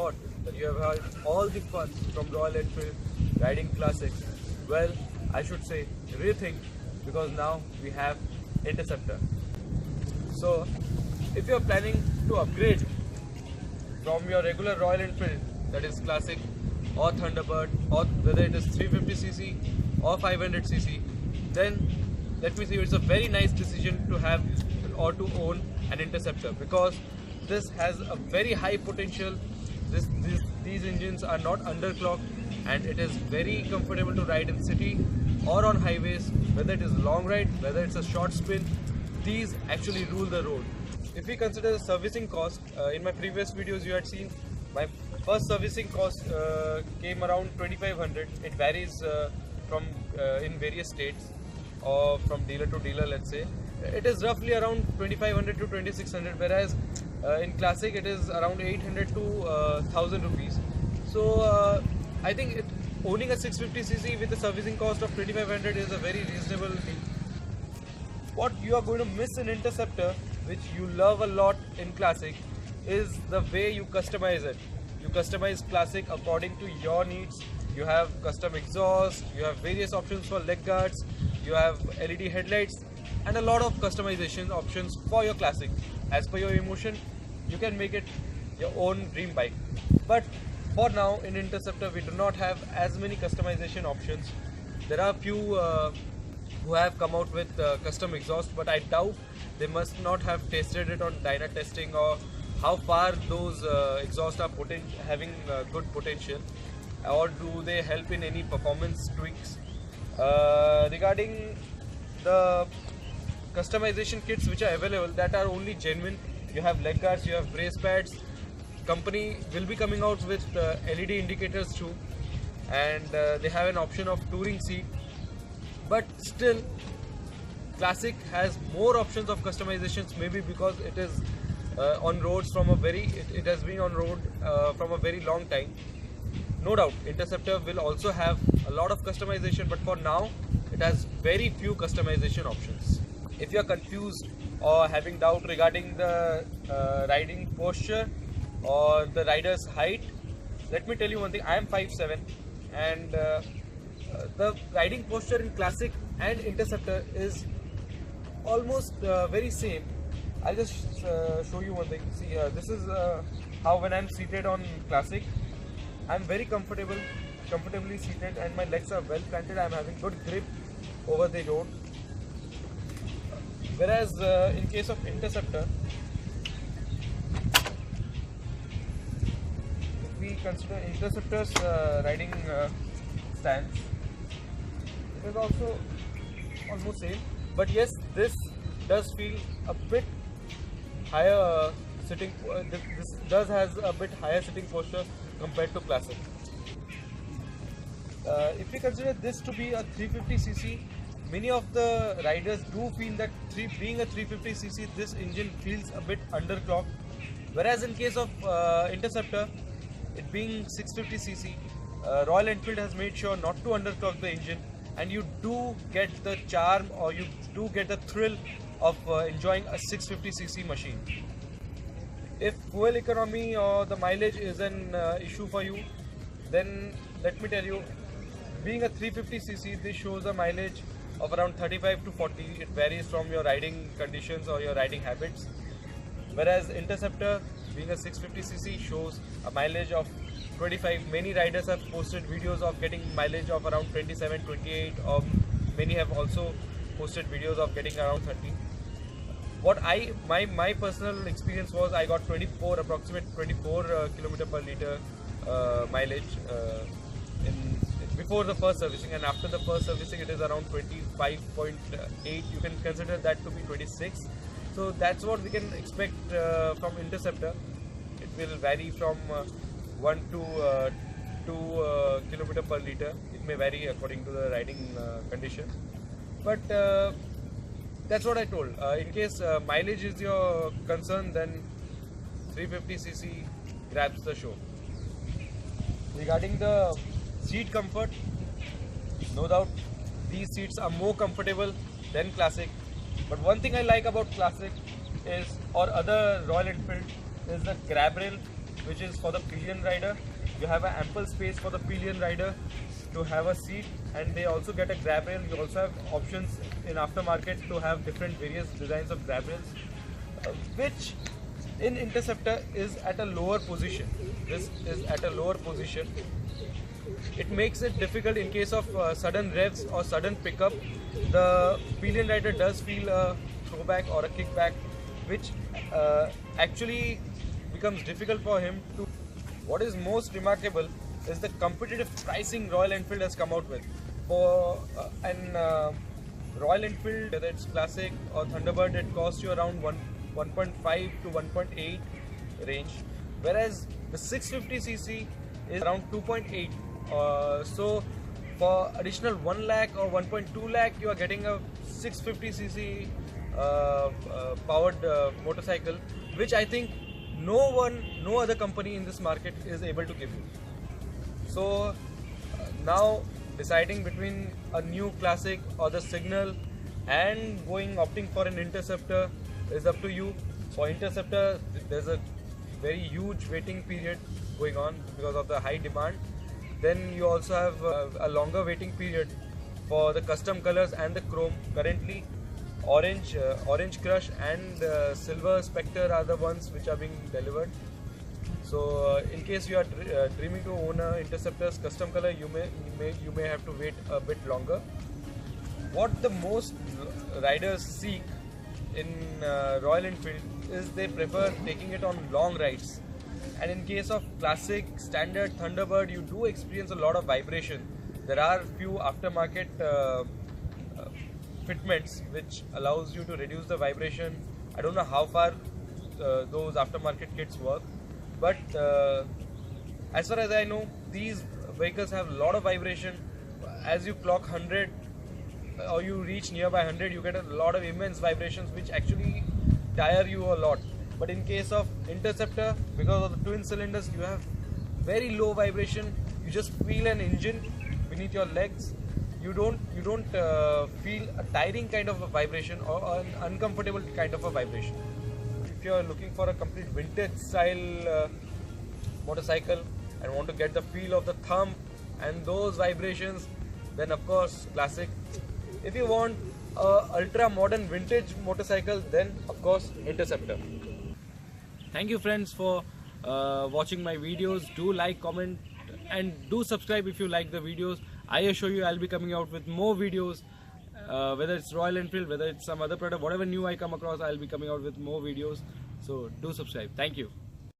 thought that you have had all the fun from Royal Enfield riding Classic, well, I should say rethink, because now we have Interceptor. So if you are planning to upgrade from your regular Royal Enfield, that is Classic or Thunderbird, or whether it is 350cc or 500cc, then let me say it's a very nice decision to have or to own an Interceptor, because this has a very high potential. These engines are not underclocked, and it is very comfortable to ride in city or on highways, whether it is long ride, whether it's a short spin. These actually rule the road. If we consider the servicing cost, in my previous videos you had seen my first servicing cost came around 2500. It varies from in various states or from dealer to dealer, let's say. It is roughly around 2500 to 2600, whereas in Classic it is around 800 to 1000 rupees. So I think owning a 650cc with a servicing cost of 2500 is a very reasonable thing. What you are going to miss in Interceptor, which you love a lot in Classic, is the way you customize it. You customize Classic according to your needs. You have custom exhaust, you have various options for leg guards, you have LED headlights, and a lot of customization options for your Classic. As per your emotion, you can make it your own dream bike. But for now in Interceptor we do not have as many customization options. There are few who have come out with custom exhaust, but I doubt they must not have tested it on dyna testing, or how far those exhausts are having good potential, or do they help in any performance tweaks. Regarding the customization kits which are available, that are only genuine. You have leg guards, you have brace pads. Company will be coming out with LED indicators too, and they have an option of touring seat. But still, Classic has more options of customizations, maybe because it is on roads from a very, it has been on road from a very long time. No doubt, Interceptor will also have a lot of customization, but for now, it has very few customization options. If you are confused or having doubt regarding the riding posture or the rider's height, let me tell you one thing. I am 5'7", and the riding posture in Classic and Interceptor is almost very same. I'll just show you one thing. See, this is how when I'm seated on Classic, I'm very comfortably seated, and my legs are well planted. I'm having good grip over the road. Whereas in case of Interceptor, if we consider Interceptor's riding stance, it is also almost same. But yes, this does feel a bit higher sitting. This does has a bit higher sitting posture compared to Classic. If we consider this to be a 350cc, many of the riders do feel that being a 350cc, this engine feels a bit underclocked. Whereas in case of Interceptor, it being 650cc, Royal Enfield has made sure not to underclock the engine, and you do get the charm, or you do get the thrill of enjoying a 650cc machine. If fuel economy or the mileage is an issue for you, then let me tell you, being a 350cc, this shows a mileage of around 35 to 40. It varies from your riding conditions or your riding habits. Whereas Interceptor, being a 650cc, shows a mileage of 25. Many riders have posted videos of getting mileage of around 27, 28, or many have also posted videos of getting around 30. What my personal experience was, I got approximate 24 km per liter mileage before the first servicing, and after the first servicing it is around 25.8. You can consider that to be 26. So that's what we can expect from Interceptor. It will vary from 1 to 2 km per liter. It may vary according to the riding condition, but that's what I told. In case mileage is your concern, then 350cc grabs the show. Regarding the seat comfort, no doubt these seats are more comfortable than Classic. But one thing I like about Classic is, or other Royal Enfield, is the grab rail which is for the pillion rider. You have an ample space for the pillion rider to have a seat, and they also get a grab rail. You also have options in aftermarket to have different various designs of grab rails, which in Interceptor is at a lower position. This is at a lower position. It makes it difficult in case of sudden revs or sudden pickup. The pillion rider does feel a throwback or a kickback, which actually becomes difficult for him to. What is most remarkable is the competitive pricing Royal Enfield has come out with. For Royal Enfield, whether it's Classic or Thunderbird, it costs you around 1.5 to 1.8 range, whereas the 650cc is around 2.8. So for additional 1 lakh or 1.2 lakh, you are getting a 650cc powered motorcycle, which I think no other company in this market is able to give you. So now deciding between a new Classic or the Signal and opting for an Interceptor is up to you. For Interceptor, there's a very huge waiting period going on because of the high demand. Then you also have a longer waiting period for the custom colors and the chrome. Currently, Orange Crush and Silver Spectre are the ones which are being delivered. So in case you are dreaming to own a Interceptor's custom color, you may have to wait a bit longer. What the most riders seek in Royal Enfield is they prefer taking it on long rides. And in case of Classic, Standard, Thunderbird, you do experience a lot of vibration. There are few aftermarket fitments which allows you to reduce the vibration. I don't know how far those aftermarket kits work, but as far as I know, these vehicles have a lot of vibration. As you clock 100 or you reach nearby 100, you get a lot of immense vibrations which actually tire you a lot. But in case of Interceptor, because of the twin cylinders, you have very low vibration. You just feel an engine beneath your legs. You don't feel a tiring kind of a vibration or an uncomfortable kind of a vibration. If you are looking for a complete vintage style motorcycle and want to get the feel of the thump and those vibrations, then of course Classic. If you want a ultra modern vintage motorcycle, then of course Interceptor. Thank you friends for watching my videos. Do like, comment and do subscribe if you like the videos. I assure you I'll be coming out with more videos, whether it's Royal Enfield, whether it's some other product, whatever new I come across, I'll be coming out with more videos. So do subscribe. Thank you.